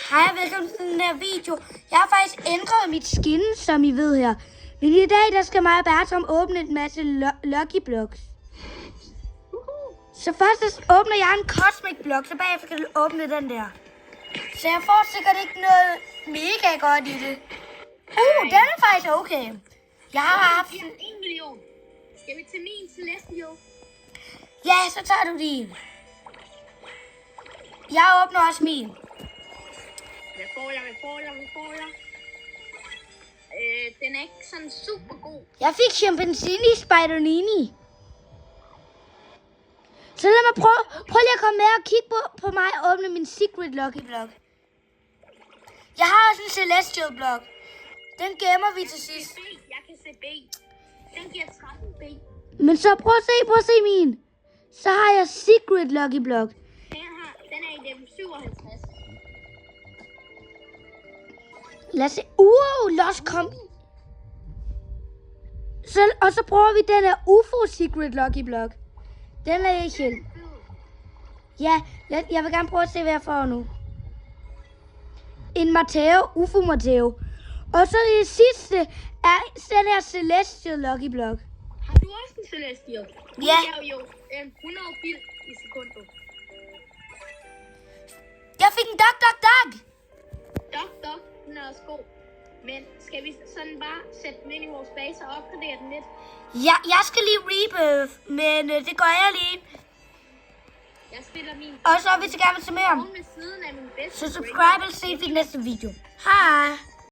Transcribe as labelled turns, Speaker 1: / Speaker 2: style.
Speaker 1: Hej og velkommen til den her video. Jeg har faktisk ændret mit skin, som I ved her. Men i dag, der skal mig og Bertram åbne en masse Lucky Blocks. Så først åbner jeg en Cosmic Block, så bagefter kan du åbne den der. Så jeg får sikkert ikke noget mega godt i det. Den er faktisk okay. Jeg har haft...
Speaker 2: 1 million. Skal vi til min Celestial?
Speaker 1: Ja, så tager du din. Jeg åbner også min.
Speaker 2: Hvad får jeg? Den er ikke sådan super god.
Speaker 1: Jeg fik Chimpancini Spider-Nini. Så lad mig prøv lige at komme med og kigge på mig og åbne min Secret Lucky Block. Jeg har også en Celestial Block. Den gemmer vi til sidst.
Speaker 2: Jeg kan se B. Den giver 13 B.
Speaker 1: Men så prøv at se min. Så har jeg Secret Lucky Block.
Speaker 2: Den er i level 57.
Speaker 1: Lad os se. Lost kom. Og så prøver vi den her UFO Secret Lucky Block. Den er ikke helt. Ja, jeg vil gerne prøve at se, hvad jeg får nu. En Mateo, UFO Mateo. Og så det sidste er den her Celestial Lucky Block.
Speaker 2: Har du også en Celestial?
Speaker 1: Ja.
Speaker 2: Den er jo 100 bil i sekundet.
Speaker 1: Jeg fik en Duck.
Speaker 2: Dok, den er også god. Men skal vi sådan bare sætte den ind i vores base og opgradere den lidt?
Speaker 1: Ja, jeg skal lige rebirth, men det gør jeg lige.
Speaker 2: Jeg spiller min...
Speaker 1: Og så er vi til gerne til mere.
Speaker 2: Ved siden af min bedste.
Speaker 1: Så subscribe og se i næste video. Hej!